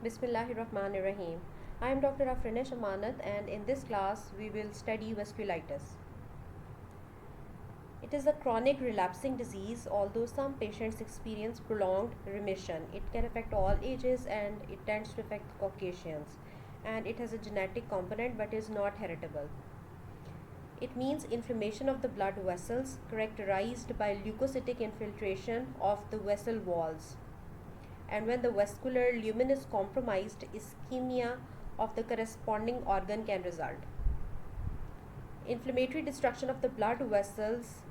Bismillahirrahmanirrahim. I am Dr. Afrinesh Amanat, and in this class we will study vasculitis. It is a chronic relapsing disease. Although some patients experience prolonged remission, it can affect all ages and it tends to affect Caucasians, and it has a genetic component but is not heritable. It means inflammation of the blood vessels characterized by leukocytic infiltration of the vessel walls, and when the vascular lumen is compromised, ischemia of the corresponding organ can result. Inflammatory destruction of the blood vessels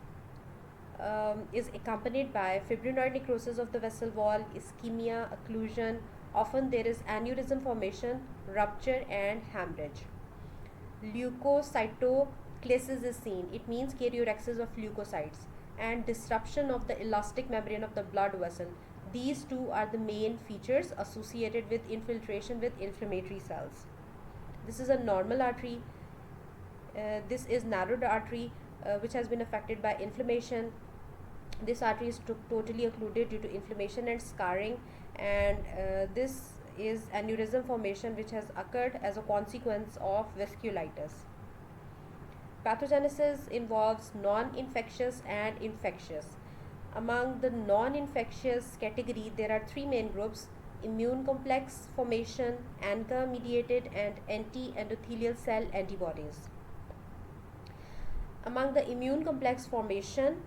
is accompanied by fibrinoid necrosis of the vessel wall, ischemia, occlusion. Often there is aneurysm formation, rupture, and hemorrhage. Leukocytoclasis is seen. It means karyorrhexis of leukocytes and disruption of the elastic membrane of the blood vessel. These two are the main features associated with infiltration with inflammatory cells. This is a normal artery. This is narrowed artery which has been affected by inflammation. This artery is totally occluded due to inflammation and scarring, and this is aneurysm formation which has occurred as a consequence of vasculitis. Pathogenesis involves non-infectious and infectious. Among the non-infectious category, there are three main groups: immune complex formation, ANCA mediated, and anti-endothelial cell antibodies. Among the immune complex formation,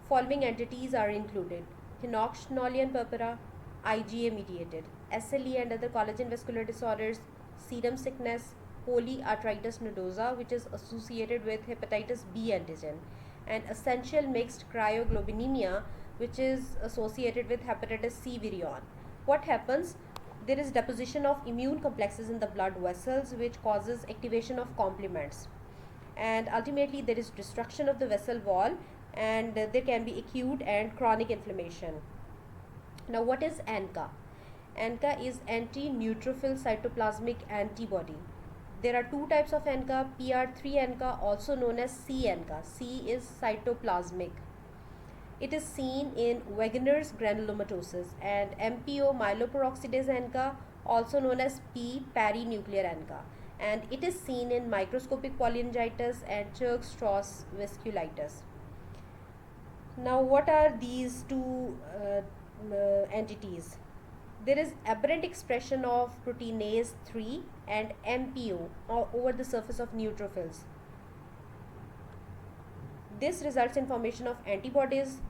following entities are included: Hinox nolian purpura, IgA mediated; SLE and other collagen vascular disorders; serum sickness; polyarteritis nodosa, which is associated with hepatitis B antigen; and essential mixed cryoglobulinemia, which is associated with hepatitis C virion. What happens? There is deposition of immune complexes in the blood vessels, which causes activation of complements, and ultimately there is destruction of the vessel wall, and there can be acute and chronic inflammation. Now, what is ANCA? ANCA is anti-neutrophil cytoplasmic antibody. There are two types of ANCA: PR3 ANCA, also known as C ANCA. C is cytoplasmic. It is seen in Wegener's granulomatosis, and MPO myeloperoxidase ANCA, also known as P perinuclear ANCA, and it is seen in microscopic polyangiitis and Churg-Strauss vasculitis. Now, what are these two entities? There is aberrant expression of proteinase 3 and MPO over the surface of neutrophils. This results in formation of antibodies.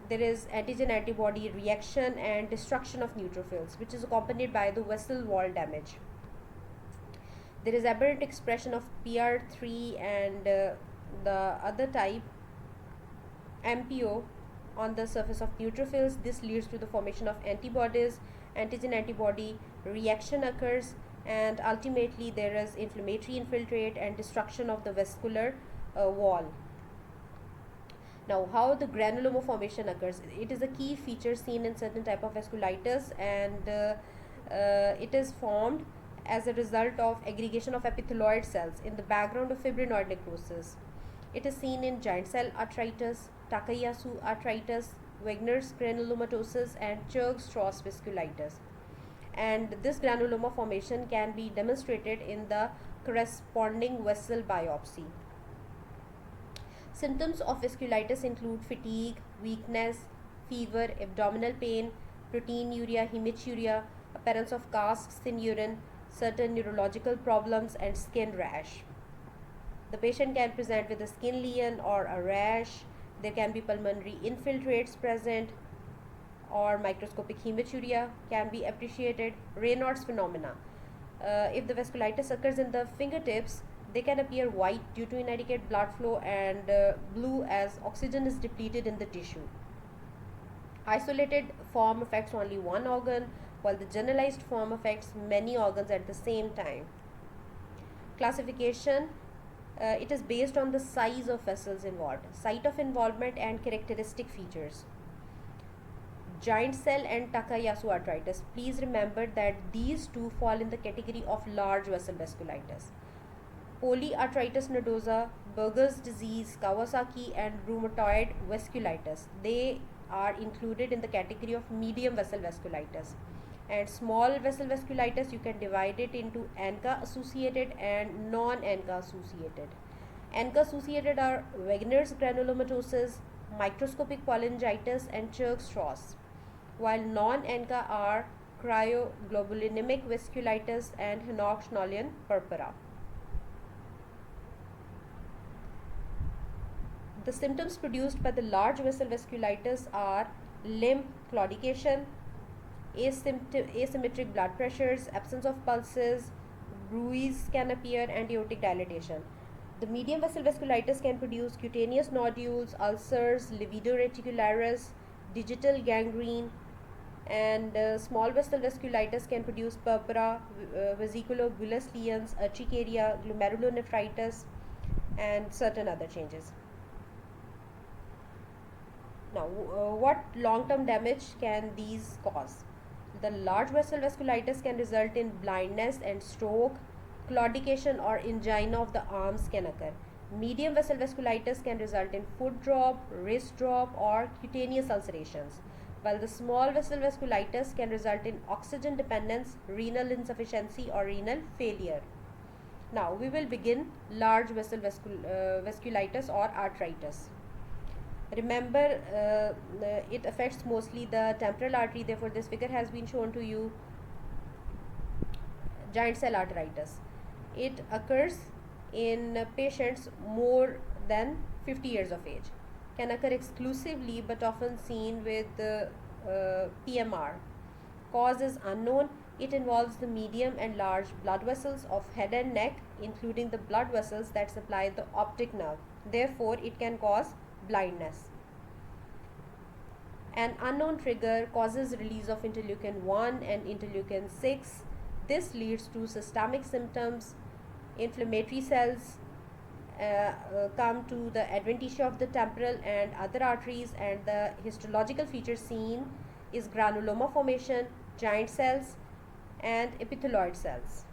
There is antigen-antibody reaction and destruction of neutrophils, which is accompanied by the vessel wall damage. There is aberrant expression of PR3 and the other type, MPO, on the surface of neutrophils. This leads to the formation of antibodies. Antigen-antibody reaction occurs, and ultimately there is inflammatory infiltrate and destruction of the vascular wall. Now, how the granuloma formation occurs? It is a key feature seen in certain type of vasculitis, and it is formed as a result of aggregation of epithelioid cells in the background of fibrinoid necrosis. It is seen in giant cell arteritis, Takayasu arteritis, Wegener's granulomatosis, and Churg-Strauss vasculitis. And this granuloma formation can be demonstrated in the corresponding vessel biopsy. Symptoms of vasculitis include fatigue, weakness, fever, abdominal pain, proteinuria, hematuria, appearance of casts in urine, certain neurological problems, and skin rash. The patient can present with a skin lesion or a rash. There can be pulmonary infiltrates present, or microscopic hematuria can be appreciated. Raynaud's phenomena. If the vasculitis occurs in the fingertips, they can appear white due to inadequate blood flow, and blue as oxygen is depleted in the tissue. Isolated form affects only one organ, while the generalized form affects many organs at the same time. Classification. It is based on the size of vessels involved, site of involvement, and characteristic features. Giant cell and Takayasu arteritis. Please remember that these two fall in the category of large vessel vasculitis. Polyarteritis nodosa, Buerger's disease, Kawasaki, and rheumatoid vasculitis, they are included in the category of medium vessel vasculitis. And small vessel vasculitis, you can divide it into ANCA associated and non-ANCA associated. ANCA associated are Wegener's granulomatosis, microscopic cholangitis, and Churg-Strauss, while non-ANCA are cryoglobulinic vasculitis and Henoch-Schönlein purpura. The symptoms produced by the large vessel vasculitis are limb claudication, asymmetric blood pressures, absence of pulses, bruise can appear, and aortic dilatation. The medium vessel vasculitis can produce cutaneous nodules, ulcers, livedo reticularis, digital gangrene, and small vessel vasculitis can produce purpura, vesiculobullous lesions, urticaria, glomerulonephritis, and certain other changes. Now, what long-term damage can these cause? The large vessel vasculitis can result in blindness and stroke. Claudication or angina of the arms can occur. Medium vessel vasculitis can result in foot drop, wrist drop, or cutaneous ulcerations, while the small vessel vasculitis can result in oxygen dependence, renal insufficiency, or renal failure. Now, we will begin large vessel vasculitis or arteritis. Remember, it affects mostly the temporal artery, therefore this figure has been shown to you. Giant cell arteritis. It occurs in patients more than 50 years of age. Can occur exclusively but often seen with PMR. Cause is unknown. It involves the medium and large blood vessels of head and neck, including the blood vessels that supply the optic nerve. Therefore, it can cause blindness. An unknown trigger causes release of interleukin 1 and interleukin 6. This leads to systemic symptoms. Inflammatory cells come to the adventitia of the temporal and other arteries, and the histological feature seen is granuloma formation, giant cells, and epithelioid cells.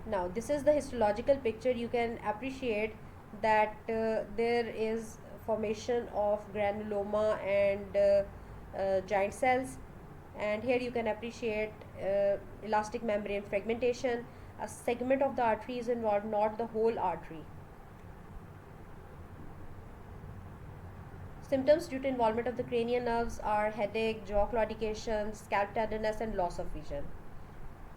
Now, this is the histological picture. You can appreciate that there is formation of granuloma and giant cells, and here you can appreciate elastic membrane fragmentation. A segment of the artery is involved, not the whole artery. Symptoms due to involvement of the cranial nerves are headache, jaw claudication, scalp tenderness, and loss of vision.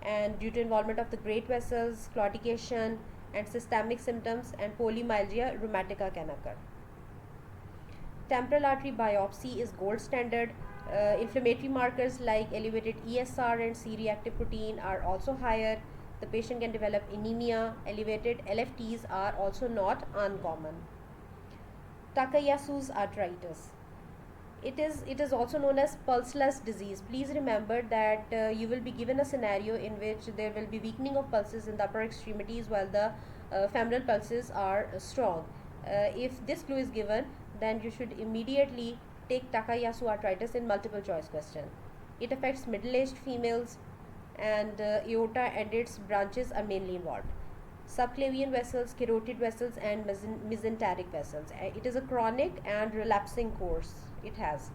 And due to involvement of the great vessels, claudication, and systemic symptoms and polymyalgia rheumatica can occur. Temporal artery biopsy is gold standard. Inflammatory markers like elevated ESR and C-reactive protein are also higher. The patient can develop anemia. Elevated LFTs are also not uncommon. Takayasu's arteritis. It is also known as pulseless disease. Please remember that you will be given a scenario in which there will be weakening of pulses in the upper extremities while the femoral pulses are strong. If this clue is given, then you should immediately take Takayasu arteritis in multiple choice question. It affects middle-aged females, and aorta and its branches are mainly involved. Subclavian vessels, carotid vessels, and mesenteric vessels. It is a chronic and relapsing course. It has.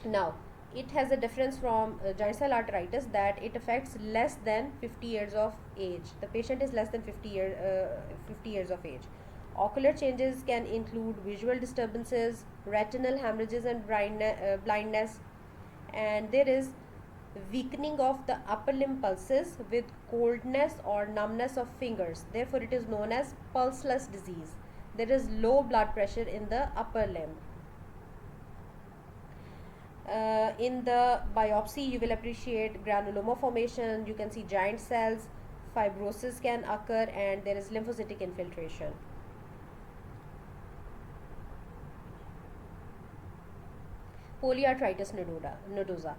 Now, it has a difference from giant cell arteritis that it affects less than 50 years of age. The patient is less than 50 years of age. Ocular changes can include visual disturbances, retinal hemorrhages, and blindness, and there is weakening of the upper limb pulses with coldness or numbness of fingers. Therefore, it is known as pulseless disease. There is low blood pressure in the upper limb. In the biopsy, you will appreciate granuloma formation. You can see giant cells, fibrosis can occur, and there is lymphocytic infiltration. Polyarteritis nodosa.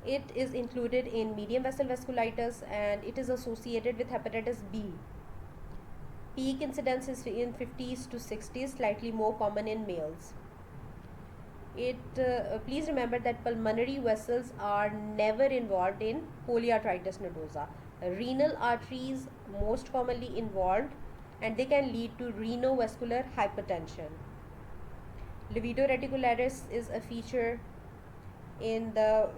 It is included in medium vessel vasculitis, and it is associated with hepatitis B. Peak incidence is in 50s to 60s, slightly more common in males. Please remember that pulmonary vessels are never involved in polyarteritis nodosa. Renal arteries most commonly involved, and they can lead to renovascular hypertension. Livedo reticularis is a feature. In the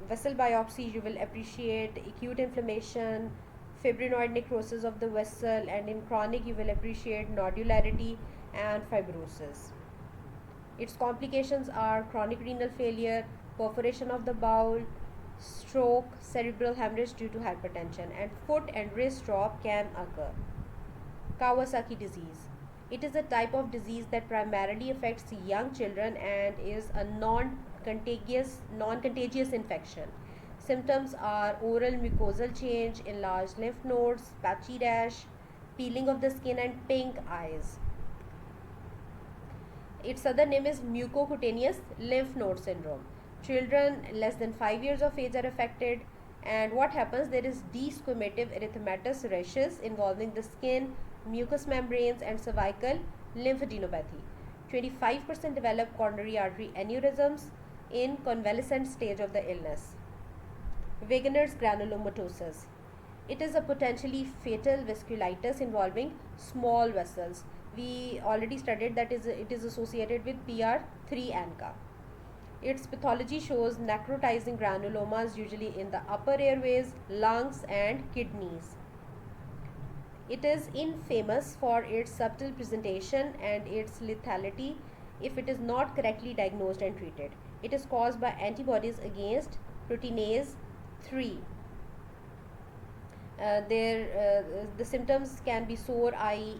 vessel biopsy, you will appreciate acute inflammation, fibrinoid necrosis of the vessel, and in chronic, you will appreciate nodularity and fibrosis. Its complications are chronic renal failure, perforation of the bowel, stroke, cerebral hemorrhage due to hypertension, and foot and wrist drop can occur. Kawasaki disease. It is a type of disease that primarily affects young children and is a non-contagious infection. Symptoms are oral mucosal change, enlarged lymph nodes, patchy rash, peeling of the skin, and pink eyes. Its other name is mucocutaneous lymph node syndrome. Children less than 5 years of age are affected, and what happens, there is desquamative erythematous rashes involving the skin, mucous membranes, and cervical lymphadenopathy. 25% develop coronary artery aneurysms in convalescent stage of the illness. Wegener's granulomatosis. It is a potentially fatal vasculitis involving small vessels. We already studied that it is associated with PR3 ANCA. Its pathology shows necrotizing granulomas, usually in the upper airways, lungs, and kidneys. It is infamous for its subtle presentation and its lethality if it is not correctly diagnosed and treated. It is caused by antibodies against proteinase 3. The symptoms can be sore eye,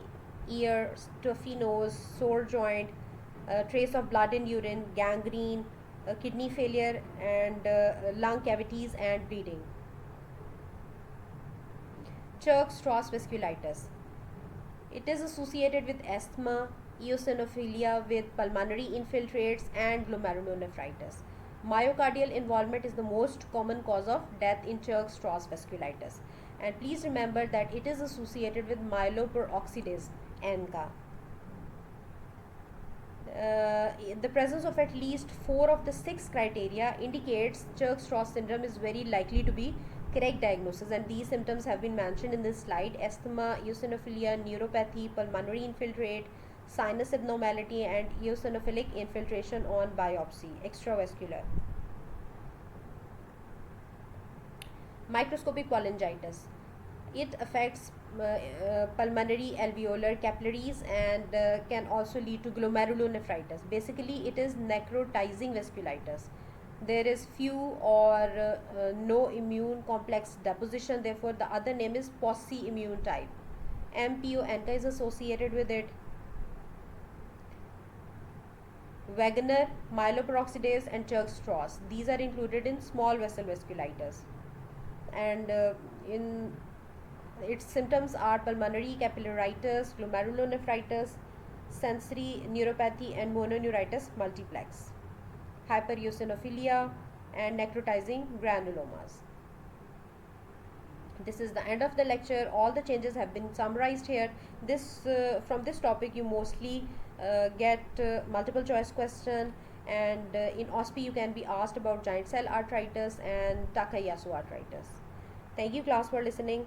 ear, stuffy nose, sore joint, trace of blood in urine, gangrene, kidney failure, and lung cavities and bleeding. Churg-Strauss vasculitis. It is associated with asthma, eosinophilia with pulmonary infiltrates, and glomerulonephritis. Myocardial involvement is the most common cause of death in Churg-Strauss vasculitis. And please remember that it is associated with myeloperoxidase, ANCA. The presence of at least 4 of the 6 criteria indicates Churg-Strauss syndrome is very likely to be correct diagnosis, and these symptoms have been mentioned in this slide: asthma, eosinophilia, neuropathy, pulmonary infiltrate, sinus abnormality, and eosinophilic infiltration on biopsy, extravascular. Microscopic cholangitis. It affects pulmonary alveolar capillaries and can also lead to glomerulonephritis. Basically, it is necrotizing vasculitis. There is few or no immune complex deposition, therefore the other name is Posse immune type. MPO ANCA is associated with it. Wegener, myeloperoxidase, and Churg-Strauss, these are included in small vessel vasculitis, and in its symptoms are pulmonary capillaritis, glomerulonephritis, sensory neuropathy, and mononeuritis multiplex, hypereosinophilia, and necrotizing granulomas. This is the end of the lecture. All the changes have been summarized here. From this topic you mostly get multiple choice question, and in OSPE you can be asked about giant cell arteritis and Takayasu arteritis. Thank you class for listening.